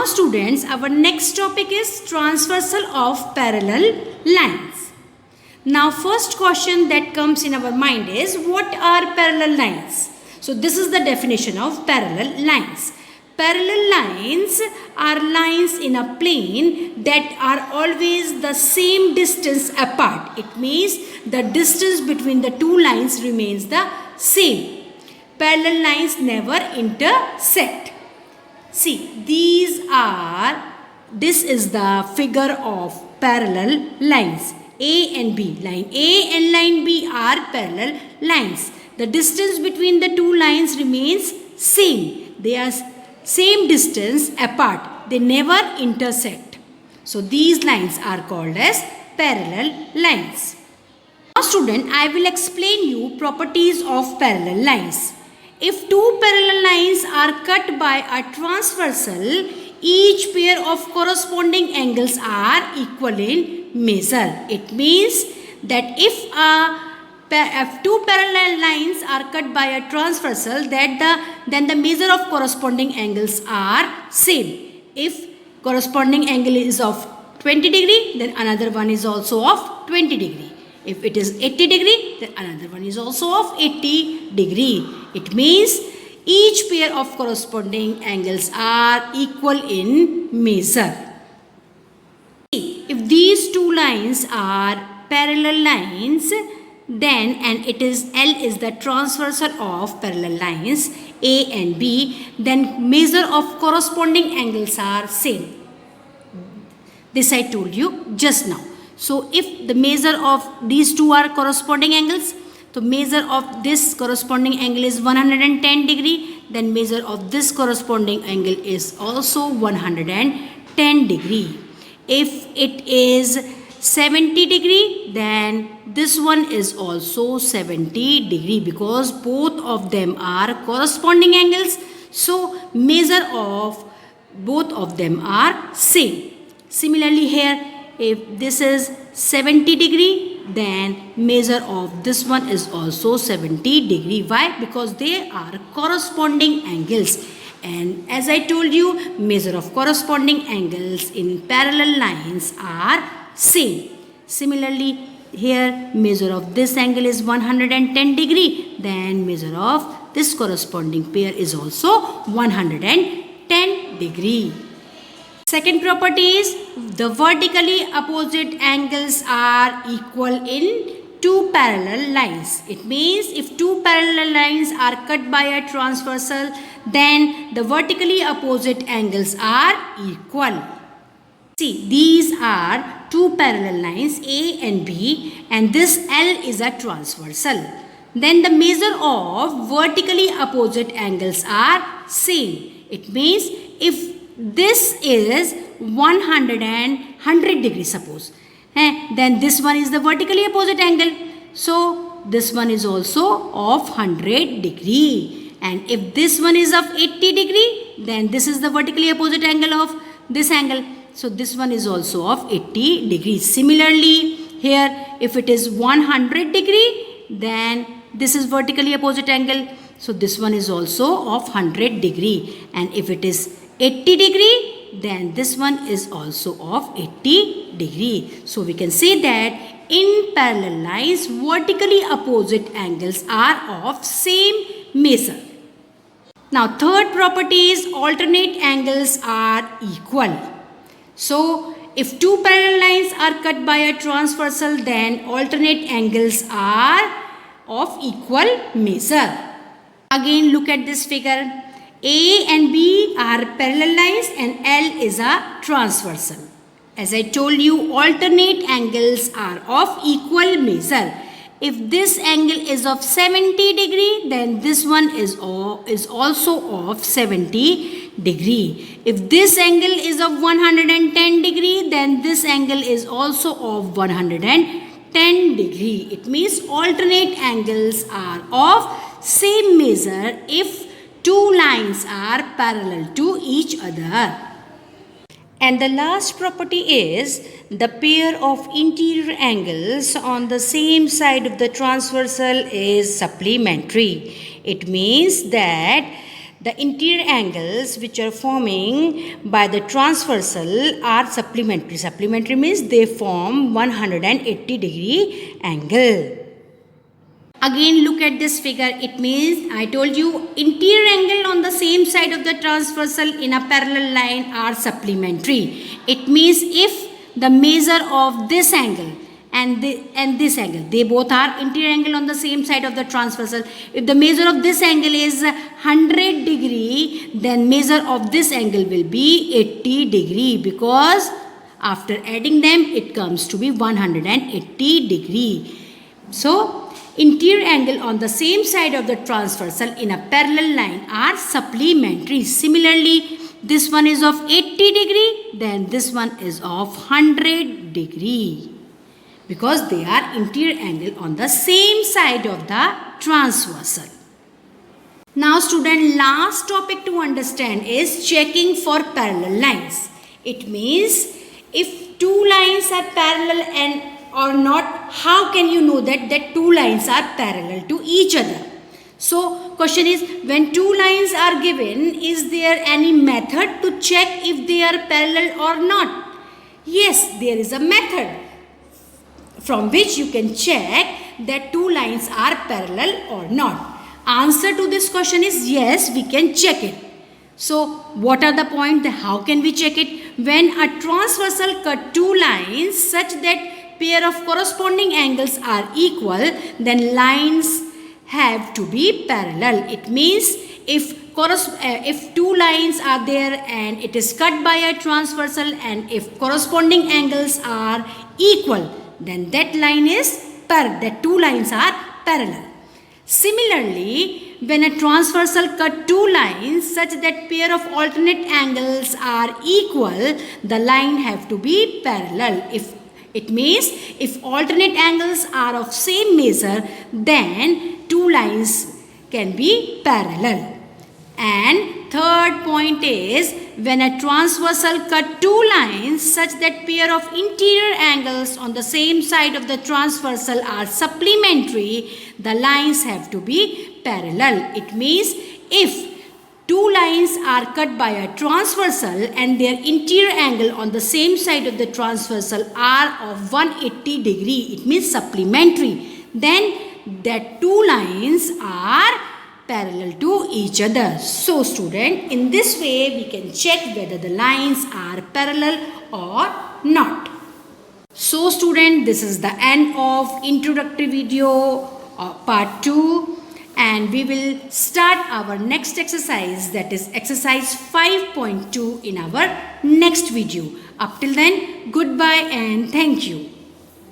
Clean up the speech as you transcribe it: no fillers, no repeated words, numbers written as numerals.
students, our next topic is transversal of parallel lines. Now first question that comes in our mind is, what are parallel lines? So this is the definition of parallel lines. Parallel lines are lines in a plane that are always the same distance apart. It means the distance between the two lines remains the same. Parallel lines never intersect. See, this is the figure of parallel lines. A and B. Line A and line B are parallel lines. The distance between the two lines remains same. They are same distance apart. They never intersect. So these lines are called as parallel lines. Now student, I will explain you properties of parallel lines. If two parallel lines are cut by a transversal, each pair of corresponding angles are equal in measure. It means that if two parallel lines are cut by a transversal, then the measure of corresponding angles are same. If corresponding angle is of 20 degree, then another one is also of 20 degree. If it is 80 degree, then another one is also of 80 degree. It means each pair of corresponding angles are equal in measure. If these two lines are parallel lines, then and it is L is the transversal of parallel lines A and B, then measure of corresponding angles are same. This I told you just now. So if the measure of these two are corresponding angles, so measure of this corresponding angle is 110 degree, then measure of this corresponding angle is also 110 degree. If it is 70 degree, then this one is also 70 degree because both of them are corresponding angles. So measure of both of them are same. Similarly here, if this is 70 degree, then measure of this one is also 70 degree. Why? Because they are corresponding angles. And as I told you, measure of corresponding angles in parallel lines are same. Similarly, here measure of this angle is 110 degree, then measure of this corresponding pair is also 110 degree. Second property is, the vertically opposite angles are equal in two parallel lines. It means if two parallel lines are cut by a transversal, then the vertically opposite angles are equal. See, these are two parallel lines A and B, and this L is a transversal. Then the measure of vertically opposite angles are same. It means if this is 100 degrees suppose, then this one is the vertically opposite angle. So this one is also of 100 degree. And if this one is of 80 degree, then this is the vertically opposite angle of this angle. So this one is also of 80 degrees. Similarly, here if it is 100 degree, then this is vertically opposite angle. So this one is also of 100 degree. And if it is 80 degree, then this one is also of 80 degree. So we can say that in parallel lines, vertically opposite angles are of same measure. Now third property is, alternate angles are equal. So if two parallel lines are cut by a transversal, then alternate angles are of equal measure. Again look at this figure. A and B are parallel lines and L is a transversal. As I told you, alternate angles are of equal measure. If this angle is of 70 degree, then this one is also of 70 degree. If this angle is of 110 degree, then this angle is also of 110 degree. It means alternate angles are of same measure if two lines are parallel to each other. And the last property is, the pair of interior angles on the same side of the transversal is supplementary. It means that the interior angles which are forming by the transversal are supplementary. Supplementary means they form 180 degree angle. Again look at this figure. It means I told you interior angle on the same side of the transversal in a parallel line are supplementary. It means if the measure of this angle and this angle, they both are interior angle on the same side of the transversal. If the measure of this angle is 100 degree, then measure of this angle will be 80 degree, because after adding them it comes to be 180 degree. So interior angle on the same side of the transversal in a parallel line are supplementary. Similarly, this one is of 80 degree, then this one is of 100 degree, because they are interior angle on the same side of the transversal. Now student, last topic to understand is checking for parallel lines. It means if two lines are parallel and or not, how can you know that two lines are parallel to each other? So question is, when two lines are given, is there any method to check if they are parallel or not? Yes, there is a method from which you can check that two lines are parallel or not. Answer to this question is yes, we can check it. So what are the points? How can we check it? When a transversal cut two lines such that pair of corresponding angles are equal, then lines have to be parallel. It means if two lines are there and it is cut by a transversal, and if corresponding angles are equal, then that line is that two lines are parallel. Similarly, when a transversal cut two lines such that pair of alternate angles are equal, the line have to be parallel. It means if alternate angles are of same measure, then two lines can be parallel. And third point is, when a transversal cut two lines such that pair of interior angles on the same side of the transversal are supplementary, the lines have to be parallel. It means if two lines are cut by a transversal and their interior angle on the same side of the transversal are of 180 degree, it means supplementary, then that two lines are parallel to each other. So student, in this way we can check whether the lines are parallel or not. So student, this is the end of introductory video part 2, and we will start our next exercise, that is exercise 5.2 in our next video. Up till then, goodbye and thank you.